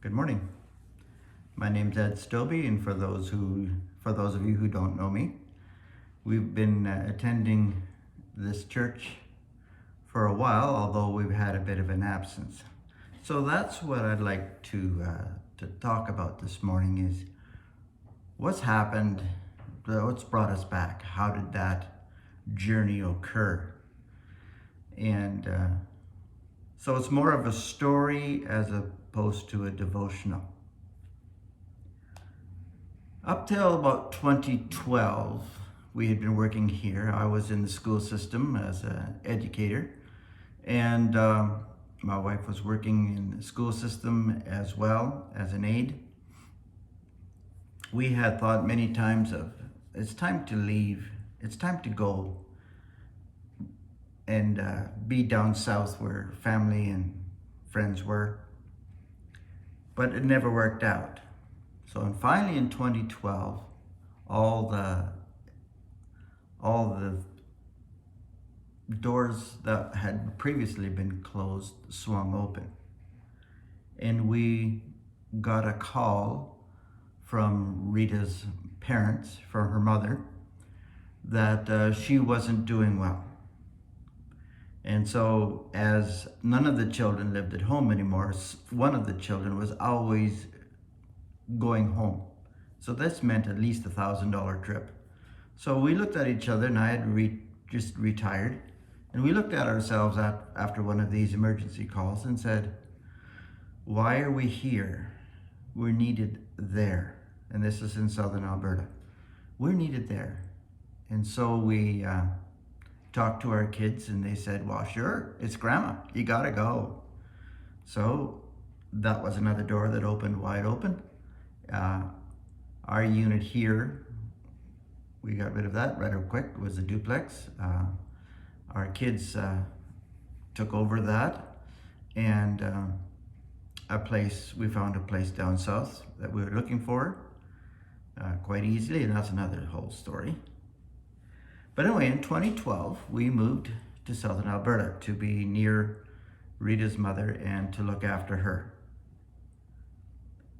Good morning. My name's Ed Stobie, and for those of you who don't know me, we've been attending this church for a while, although we've had a bit of an absence. So that's what I'd like to talk about this morning is what's happened, what's brought us back, how did that journey occur? And so it's more of a story as opposed to a devotional. Up till about 2012, we had been working here. I was in the school system as an educator, and my wife was working in the school system as well as an aide. We had thought many times of, it's time to leave, it's time to go and be down south where family and friends were, but it never worked out. So finally in 2012, all the doors that had previously been closed swung open. And we got a call from Rita's parents, from her mother, that she wasn't doing well. And so as none of the children lived at home anymore, one of the children was always going home. So this meant at least $1,000 trip. So we looked at each other, and I had just retired, and we looked at ourselves after one of these emergency calls and said, why are we here? We're needed there. And this is in southern Alberta. We're needed there. And so we talked to our kids, and they said, well, sure, it's grandma, you gotta go. So that was another door that opened wide open. Our unit here, we got rid of that rather quick. It was a duplex. Our kids took over that, and we found a place down south that we were looking for quite easily, and that's another whole story. But anyway, in 2012, we moved to southern Alberta to be near Rita's mother and to look after her.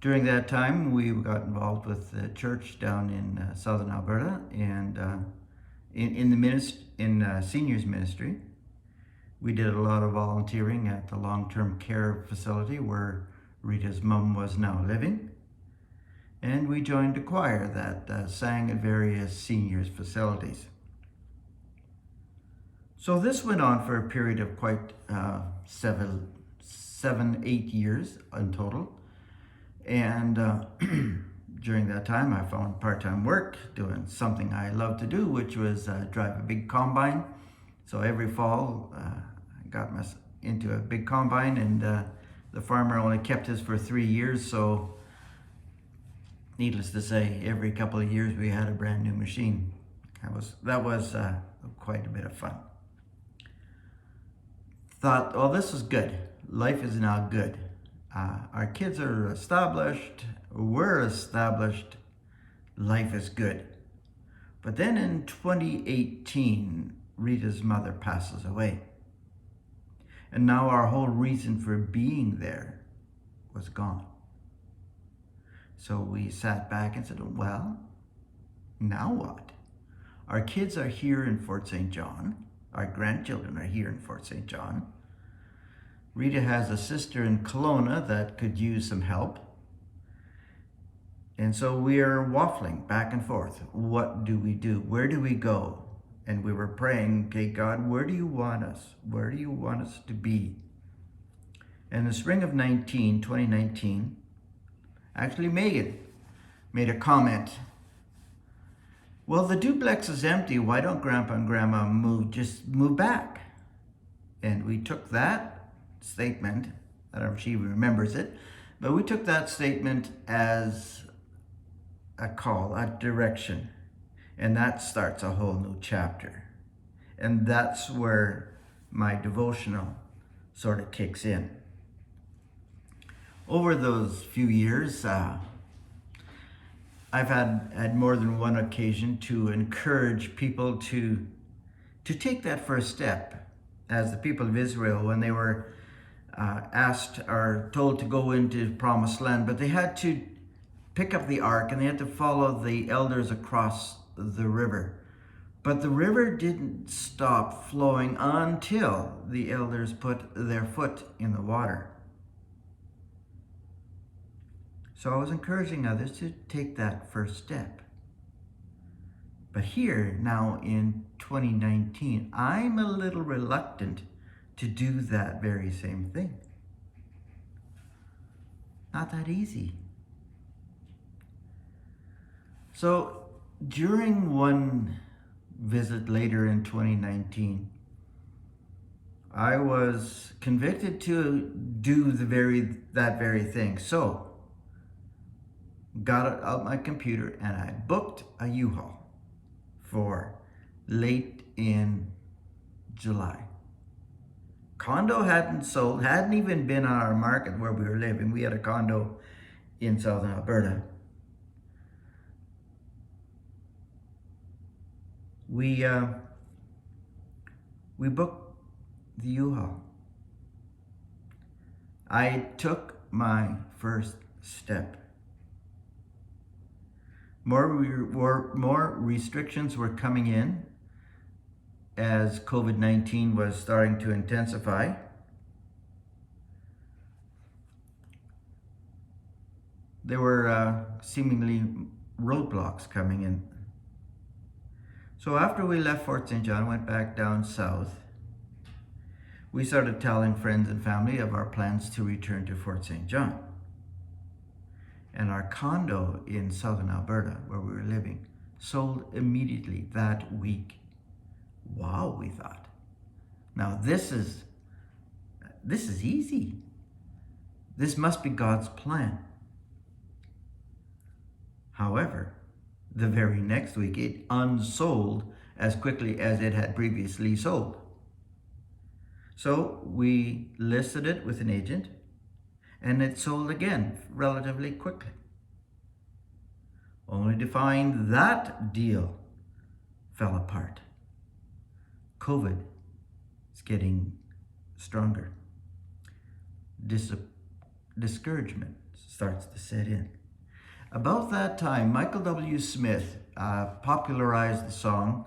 During that time, we got involved with the church down in southern Alberta, and in seniors ministry. We did a lot of volunteering at the long-term care facility where Rita's mom was now living. And we joined a choir that sang at various seniors facilities. So this went on for a period of quite 8 years in total. And during that time, I found part-time work doing something I love to do, which was drive a big combine. So every fall, I got into a big combine, and the farmer only kept his for 3 years. So needless to say, every couple of years we had a brand new machine. That was quite a bit of fun. Thought, oh, this is good. Life is now good. Our kids are established, we're established, life is good. But then in 2018, Rita's mother passes away. And now our whole reason for being there was gone. So we sat back and said, well, now what? Our kids are here in Fort St. John. Our grandchildren are here in Fort St. John. Rita has a sister in Kelowna that could use some help. And so we are waffling back and forth. What do we do? Where do we go? And we were praying, okay, God, where do you want us? Where do you want us to be? In the spring of 2019, actually Megan made a comment. Well, the duplex is empty. Why don't Grandpa and Grandma just move back? And we took that statement, I don't know if she remembers it, but we took that statement as a call, a direction, and that starts a whole new chapter. And that's where my devotional sort of kicks in. Over those few years, I've had more than one occasion to encourage people to take that first step, as the people of Israel, when they were asked or told to go into Promised Land, but they had to pick up the ark and they had to follow the elders across the river. But the river didn't stop flowing until the elders put their foot in the water. So I was encouraging others to take that first step. But here, now in 2019, I'm a little reluctant to do that very same thing. Not that easy. So during one visit later in 2019, I was convicted to do that very thing. So got out my computer and I booked a U-Haul for late in July. Condo hadn't sold, hadn't even been on our market where we were living. We had a condo in southern Alberta. We booked the U-Haul. I took my first step. More restrictions were coming in as COVID-19 was starting to intensify. There were seemingly roadblocks coming in. So after we left Fort St. John, went back down south, we started telling friends and family of our plans to return to Fort St. John. And our condo in southern Alberta, where we were living, sold immediately that week. Wow, we thought. Now this is easy. This must be God's plan. However, the very next week, it unsold as quickly as it had previously sold. So we listed it with an agent, and it sold again relatively quickly. Only to find that deal fell apart. COVID is getting stronger. Discouragement starts to set in. About that time, Michael W. Smith popularized the song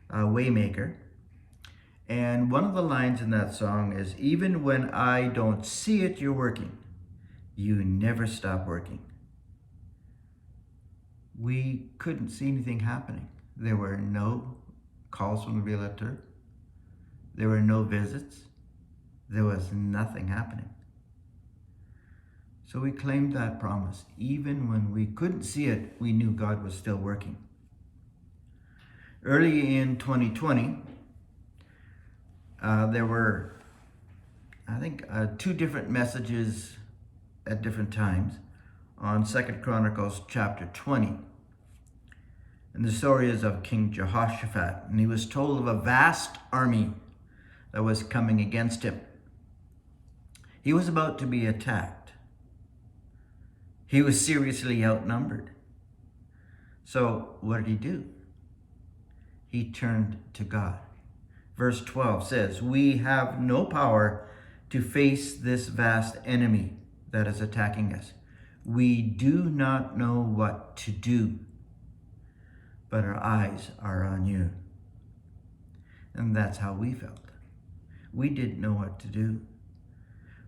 Waymaker. And one of the lines in that song is, "Even when I don't see it, you're working. You never stop working." We couldn't see anything happening. There were no calls from the realtor. There were no visits. There was nothing happening. So we claimed that promise. Even when we couldn't see it, we knew God was still working. Early in 2020, there were, I think, two different messages at different times on 2 Chronicles chapter 20. And the story is of King Jehoshaphat, and he was told of a vast army that was coming against him. He was about to be attacked. He was seriously outnumbered. So what did he do? He turned to God. Verse 12 says, "We have no power to face this vast enemy that is attacking us. We do not know what to do, but our eyes are on you." And that's how we felt. We didn't know what to do.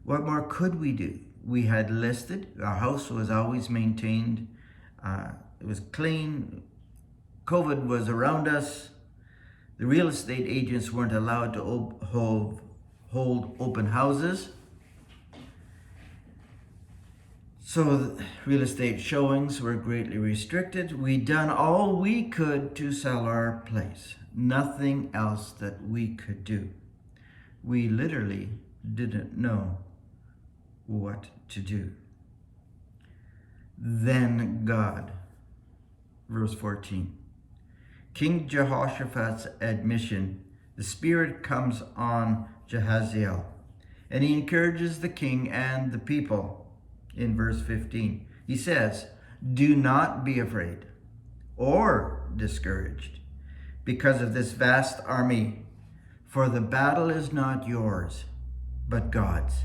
What more could we do? We had listed, our house was always maintained, it was clean, COVID was around us, the real estate agents weren't allowed to hold open houses, so the real estate showings were greatly restricted. We'd done all we could to sell our place, nothing else that we could do. We literally didn't know what to do. Then God, verse 14, King Jehoshaphat's admission, the Spirit comes on Jehaziel, and he encourages the king and the people. In verse 15, he says, "Do not be afraid or discouraged because of this vast army, for the battle is not yours, but God's."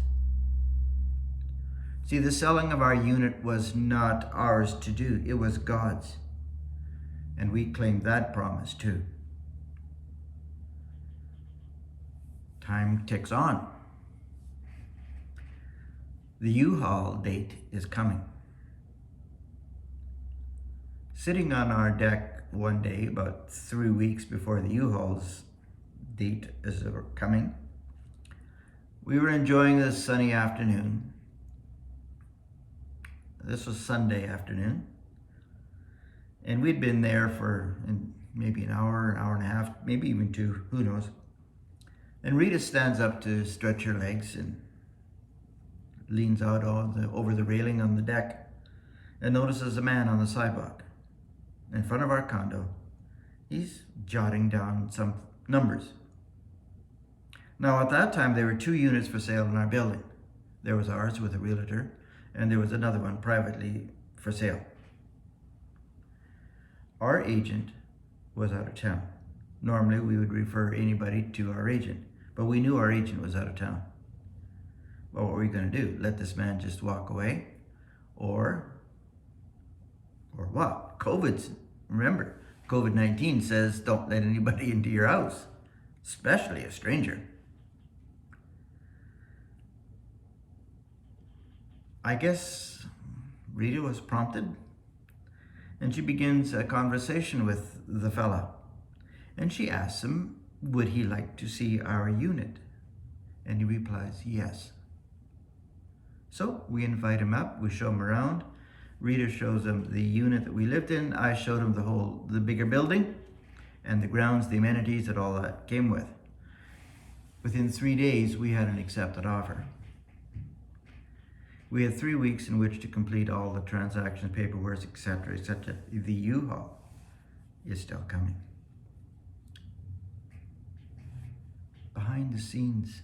See, the selling of our unit was not ours to do, it was God's. And we claimed that promise too. Time ticks on. The U-Haul date is coming. Sitting on our deck one day, about 3 weeks before the U-Haul's date is coming, we were enjoying this sunny afternoon. This was Sunday afternoon. And we'd been there for maybe an hour and a half, maybe even 2, who knows. And Rita stands up to stretch her legs and leans out over the railing on the deck and notices a man on the sidewalk in front of our condo. He's jotting down some numbers. Now, at that time, there were 2 units for sale in our building. There was ours with a realtor, and there was another one privately for sale. Our agent was out of town. Normally, we would refer anybody to our agent, but we knew our agent was out of town. Well, what were we going to do? Let this man just walk away? Or what? Remember, COVID-19 says don't let anybody into your house, especially a stranger. I guess Rita was prompted, and she begins a conversation with the fella. And she asks him, would he like to see our unit? And he replies, yes. So we invite him up, we show him around. Rita shows him the unit that we lived in. I showed him the bigger building and the grounds, the amenities that all that came with. Within 3 days, we had an accepted offer. We had 3 weeks in which to complete all the transactions, paperwork, etc., etc. The U-Haul is still coming. Behind the scenes.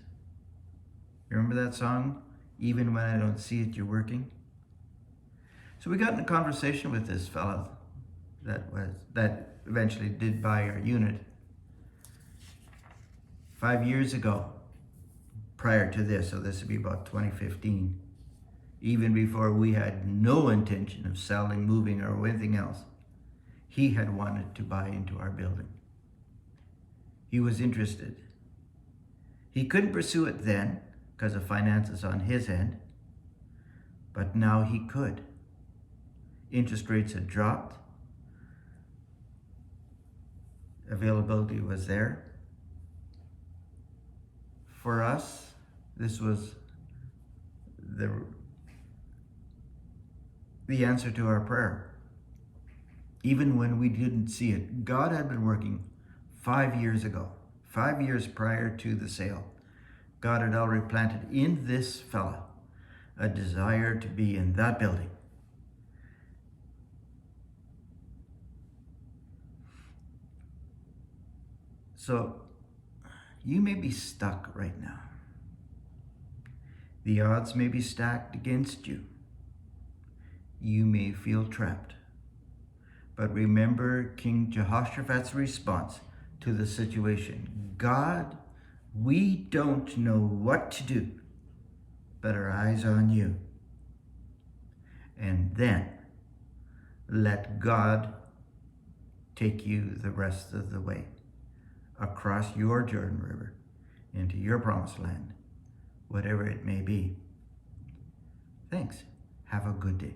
You remember that song? Even when I don't see it, you're working. So we got in a conversation with this fellow that eventually did buy our unit 5 years ago, prior to this. So this would be about 2015. Even before we had no intention of selling, moving, or anything else, he had wanted to buy into our building. He was interested. He couldn't pursue it then because of finances on his end, but now he could. Interest rates had dropped. Availability was there. For us, this was the answer to our prayer. Even when we didn't see it, God had been working 5 years ago, 5 years prior to the sale. God had already planted in this fella a desire to be in that building. So you may be stuck right now. The odds may be stacked against you. You may feel trapped. But remember King Jehoshaphat's response to the situation. God, we don't know what to do, but our eyes on you. And then let God take you the rest of the way across your Jordan River into your promised land, whatever it may be. Thanks. Have a good day.